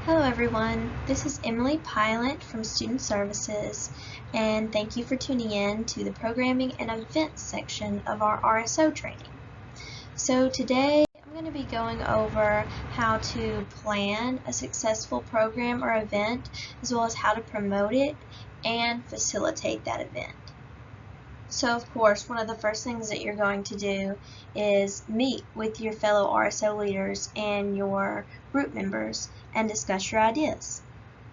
Hello everyone, this is Emily Pilot from Student Services, and thank you for tuning in to the Programming and Events section of our RSO training. So today I'm going to be going over how to plan a successful program or event, as well as how to promote it and facilitate that event. So of course, one of the first things that you're going to do is meet with your fellow RSO leaders and your group members and discuss your ideas.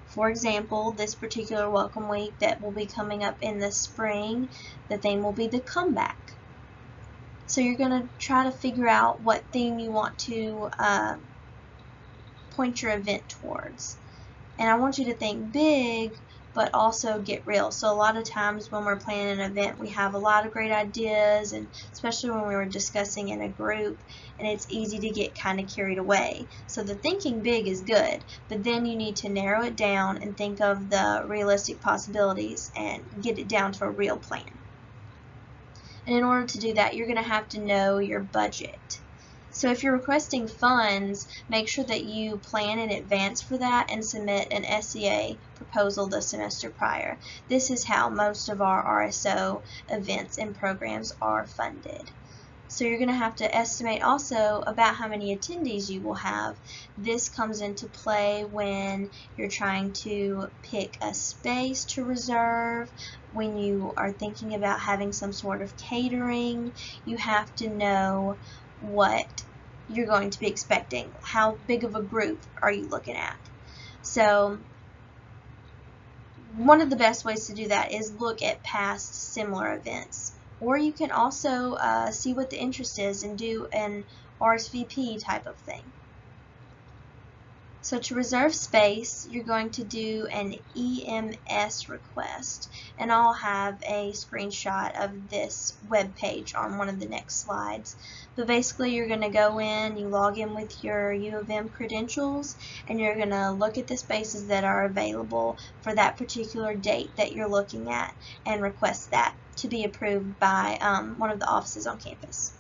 For example, this particular welcome week that will be coming up in the spring, the theme will be the comeback. So you're going to try to figure out what theme you want to point your event towards. And I want you to think big, but also get real. So a lot of times when we're planning an event, we have a lot of great ideas, and especially when we were discussing in a group, and it's easy to get kind of carried away. So the thinking big is good, but then you need to narrow it down and think of the realistic possibilities and get it down to a real plan. And in order to do that, you're going to have to know your budget. So if you're requesting funds, make sure that you plan in advance for that and submit an SEA proposal the semester prior. This is how most of our RSO events and programs are funded. So you're going to have to estimate also about how many attendees you will have. This comes into play when you're trying to pick a space to reserve, when you are thinking about having some sort of catering. You have to know what you're going to be expecting. How big of a group are you looking at? So one of the best ways to do that is look at past similar events. Or you can also see what the interest is and do an RSVP type of thing. So to reserve space, you're going to do an EMS request, and I'll have a screenshot of this web page on one of the next slides. But basically, you're going to go in, you log in with your U of M credentials, and you're going to look at the spaces that are available for that particular date that you're looking at and request that to be approved by one of the offices on campus.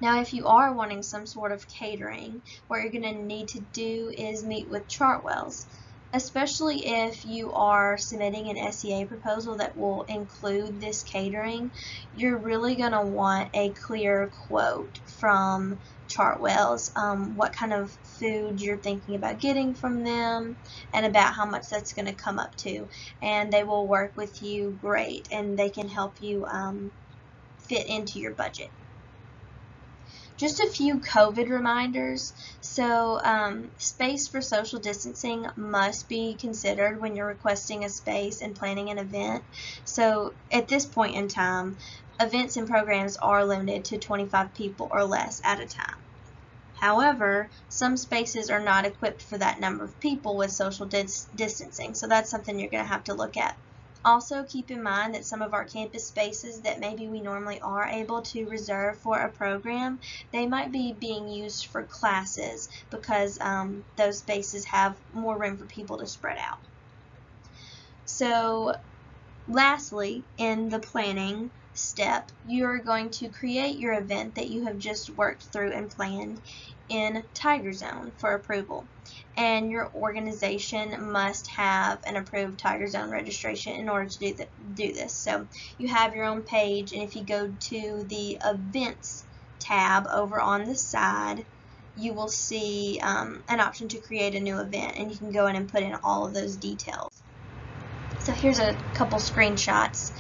Now, if you are wanting some sort of catering, what you're going to need to do is meet with Chartwells, especially if you are submitting an SEA proposal that will include this catering. You're really going to want a clear quote from Chartwells, what kind of food you're thinking about getting from them, and about how much that's going to come up to. And they will work with you great, and they can help you fit into your budget. Just a few COVID reminders. So space for social distancing must be considered when you're requesting a space and planning an event. So at this point in time, events and programs are limited to 25 people or less at a time. However, some spaces are not equipped for that number of people with social distancing, so that's something you're going to have to look at. Also, keep in mind that some of our campus spaces that maybe we normally are able to reserve for a program, they might be being used for classes because those spaces have more room for people to spread out. So, lastly, in the planning step, you're going to create your event that you have just worked through and planned in Tiger Zone for approval. And your organization must have an approved Tiger Zone registration in order to do this. So you have your own page, and if you go to the Events tab over on the side, you will see an option to create a new event, and you can go in and put in all of those details. So here's a couple screenshots.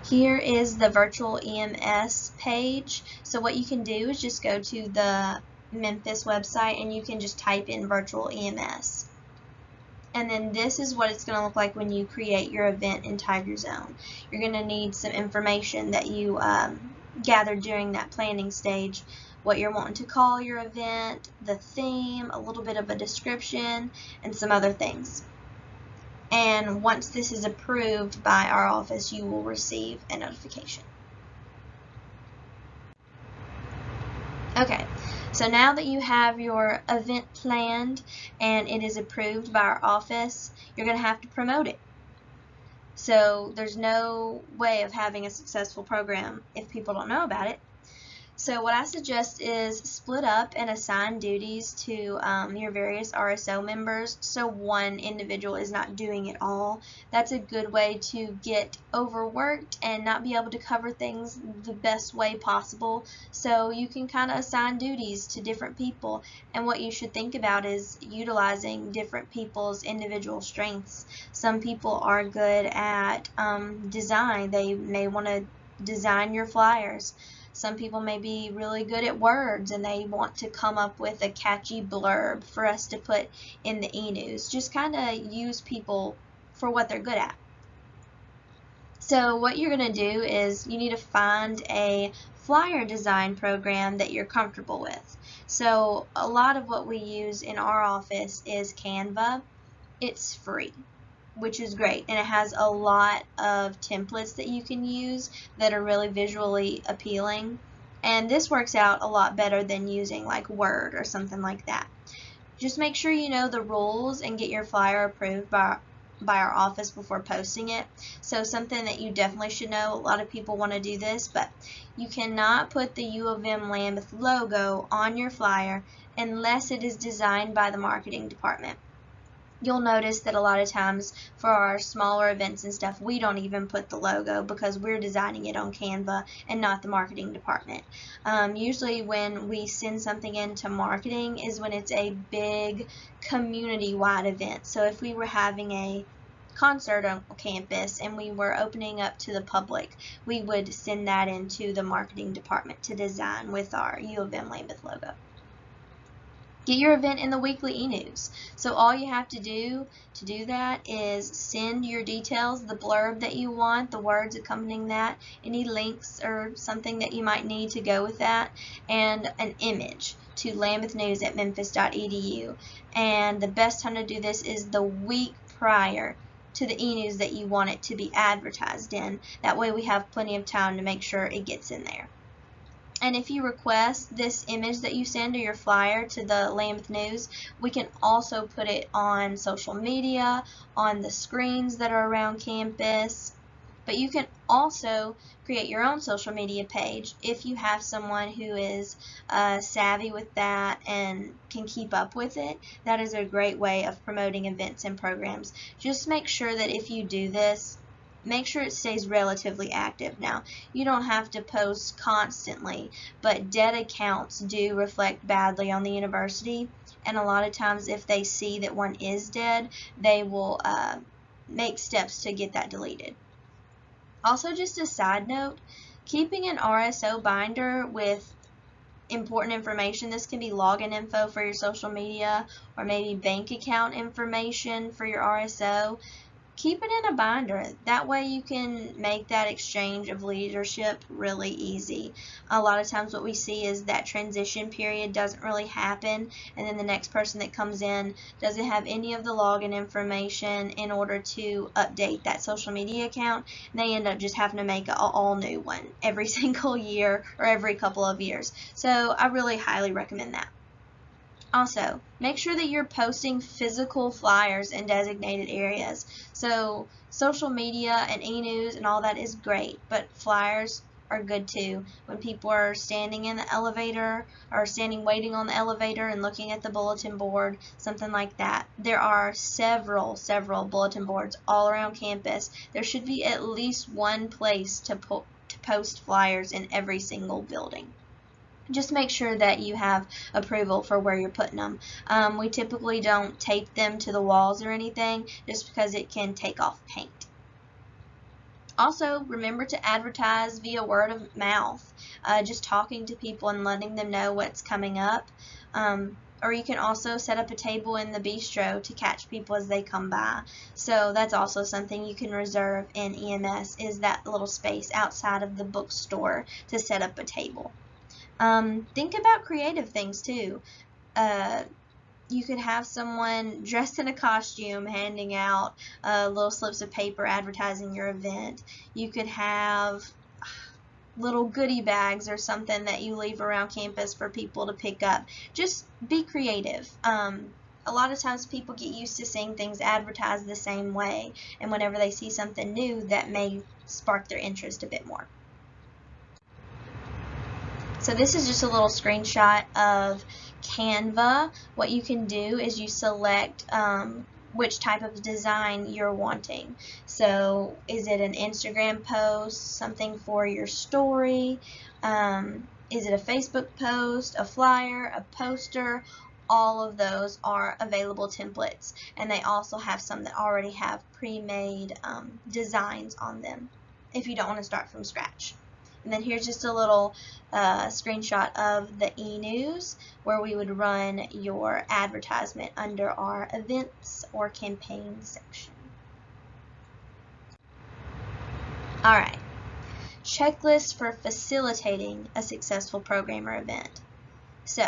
Here is the virtual EMS page. So what you can do is just go to the Memphis website and you can just type in virtual EMS. And then this is what it's going to look like when you create your event in Tiger Zone. You're going to need some information that you gathered during that planning stage, what you're wanting to call your event, the theme, a little bit of a description, and some other things. And once this is approved by our office, you will receive a notification. Okay, so now that you have your event planned and it is approved by our office, you're going to have to promote it. So there's no way of having a successful program if people don't know about it. So what I suggest is split up and assign duties to your various RSO members so one individual is not doing it all. That's a good way to get overworked and not be able to cover things the best way possible. So you can kind of assign duties to different people, and what you should think about is utilizing different people's individual strengths. Some people are good at design. They may want to design your flyers. Some people may be really good at words and they want to come up with a catchy blurb for us to put in the e-news. Just kind of use people for what they're good at. So what you're going to do is you need to find a flyer design program that you're comfortable with. So a lot of what we use in our office is Canva. It's free, which is great, and it has a lot of templates that you can use that are really visually appealing, and this works out a lot better than using like Word or something like that. Just make sure you know the rules and get your flyer approved by our office before posting it. So something that you definitely should know, a lot of people want to do this, but you cannot put the U of M Lambeth logo on your flyer unless it is designed by the marketing department. You'll notice that a lot of times for our smaller events and stuff, we don't even put the logo because we're designing it on Canva and not the marketing department. Usually when we send something into marketing is when it's a big community-wide event. So if we were having a concert on campus and we were opening up to the public, we would send that into the marketing department to design with our U of M Lambeth logo. Get your event in the weekly e-news. So all you have to do that is send your details, the blurb that you want, the words accompanying that, any links or something that you might need to go with that, and an image to lambethnews@memphis.edu. And the best time to do this is the week prior to the e-news that you want it to be advertised in. That way we have plenty of time to make sure it gets in there. And if you request this image that you send or your flyer to the Lambeth News, we can also put it on social media, on the screens that are around campus. But you can also create your own social media page if you have someone who is savvy with that and can keep up with it. That is a great way of promoting events and programs. Just make sure that if you do this, make sure it stays relatively active. Now, you don't have to post constantly, but dead accounts do reflect badly on the university, and a lot of times if they see that one is dead, they will make steps to get that deleted. Also, just a side note, keeping an RSO binder with important information, this can be login info for your social media or maybe bank account information for your RSO, keep it in a binder. That way you can make that exchange of leadership really easy. A lot of times what we see is that transition period doesn't really happen, and then the next person that comes in doesn't have any of the login information in order to update that social media account, and they end up just having to make an all new one every single year or every couple of years. So I really highly recommend that. Also, make sure that you're posting physical flyers in designated areas. So social media and e-news and all that is great, but flyers are good too. When people are standing in the elevator or standing waiting on the elevator and looking at the bulletin board, something like that. There are several bulletin boards all around campus. There should be at least one place to post flyers in every single building. Just make sure that you have approval for where you're putting them. We typically don't tape them to the walls or anything just because it can take off paint. Also, remember to advertise via word of mouth, just talking to people and letting them know what's coming up. Or you can also set up a table in the bistro to catch people as they come by. So that's also something you can reserve in EMS, is that little space outside of the bookstore to set up a table. Think about creative things too. You could have someone dressed in a costume handing out little slips of paper advertising your event. You could have little goodie bags or something that you leave around campus for people to pick up. Just be creative. A lot of times people get used to seeing things advertised the same way, and whenever they see something new, that may spark their interest a bit more. So this is just a little screenshot of Canva. What you can do is you select which type of design you're wanting. So is it an Instagram post, something for your story? Is it a Facebook post, a flyer, a poster? All of those are available templates, and they also have some that already have pre-made designs on them if you don't want to start from scratch. And then here's just a little screenshot of the e-news where we would run your advertisement under our events or campaign section. Alright, checklist for facilitating a successful program or event. So,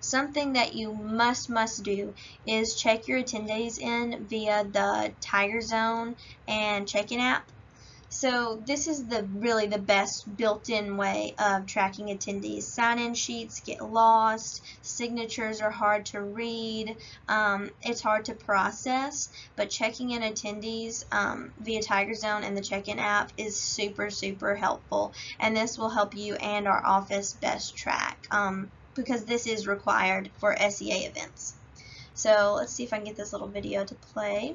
something that you must do is check your attendees in via the Tiger Zone and check-in app. So this is really the best built-in way of tracking attendees. Sign-in sheets get lost, signatures are hard to read, it's hard to process, but checking in attendees via Tiger Zone and the check-in app is super helpful, and this will help you and our office best track because this is required for SEA events. So let's see if I can get this little video to play.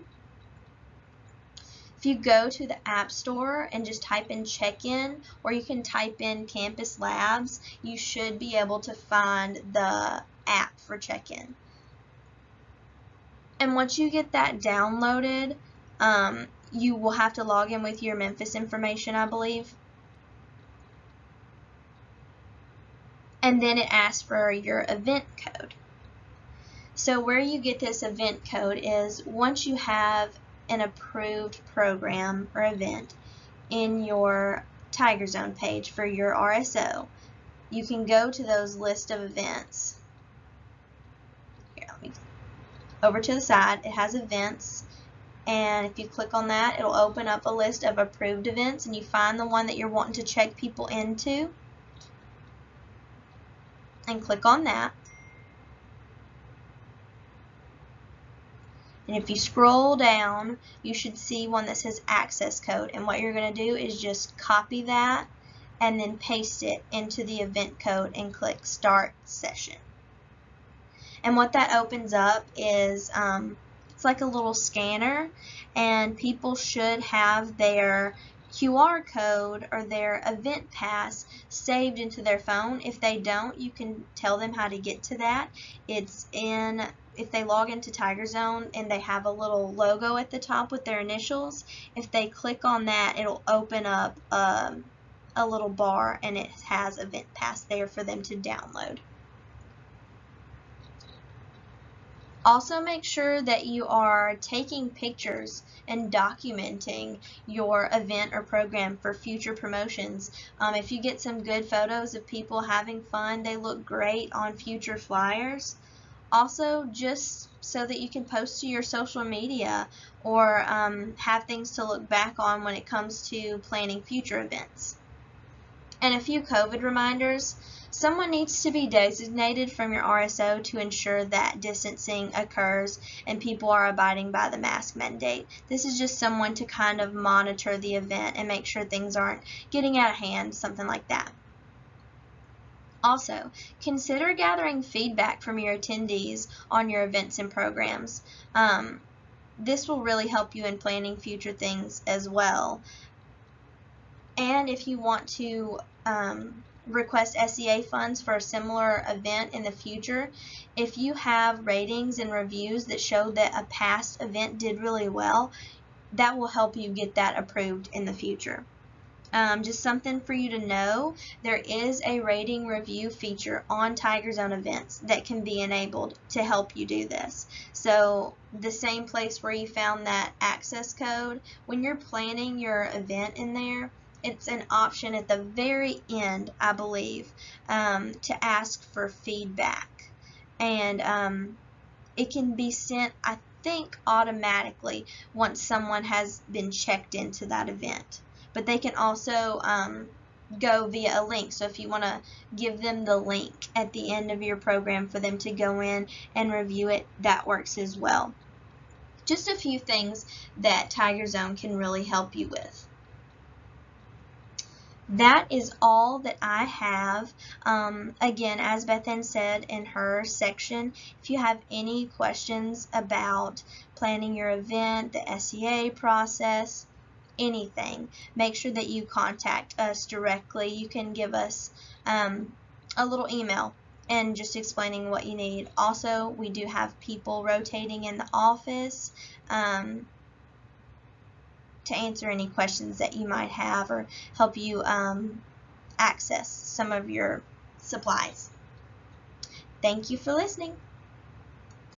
If you go to the App Store and just type in check-in, or you can type in Campus Labs, you should be able to find the app for check-in. And once you get that downloaded, you will have to log in with your Memphis information, I believe. And then it asks for your event code. So where you get this event code is once you have an approved program or event in your Tiger Zone page for your RSO, you can go to those list of events. Here, over to the side, it has events, and if you click on that, it'll open up a list of approved events, and you find the one that you're wanting to check people into, and click on that. And if you scroll down, you should see one that says access code, and what you're going to do is just copy that and then paste it into the event code and click start session. And what that opens up is it's like a little scanner, and people should have their QR code or their event pass saved into their phone. If they don't, you can tell them how to get to that. It's in, if they log into Tiger Zone and they have a little logo at the top with their initials, if they click on that, it'll open up a little bar, and it has event pass there for them to download. Also, make sure that you are taking pictures and documenting your event or program for future promotions. If you get some good photos of people having fun, they look great on future flyers. Also, just so that you can post to your social media or have things to look back on when it comes to planning future events. And a few COVID reminders. Someone needs to be designated from your RSO to ensure that distancing occurs and people are abiding by the mask mandate. This is just someone to kind of monitor the event and make sure things aren't getting out of hand, something like that. Also, consider gathering feedback from your attendees on your events and programs. This will really help you in planning future things as well. And if you want to request SEA funds for a similar event in the future, if you have ratings and reviews that show that a past event did really well, that will help you get that approved in the future. Just something for you to know, there is a rating review feature on Tiger Zone events that can be enabled to help you do this. So the same place where you found that access code, when you're planning your event in there, it's an option at the very end, I believe, to ask for feedback. And it can be sent, I think, automatically once someone has been checked into that event. But they can also go via a link. So if you want to give them the link at the end of your program for them to go in and review it, that works as well. Just a few things that Tiger Zone can really help you with. that is all that I have. Again, as Beth Ann said in her section, if you have any questions about planning your event, the SEA process, anything, make sure that you contact us directly. You can give us a little email and just explaining what you need. Also, we do have people rotating in the office to answer any questions that you might have or help you access some of your supplies. Thank you for listening.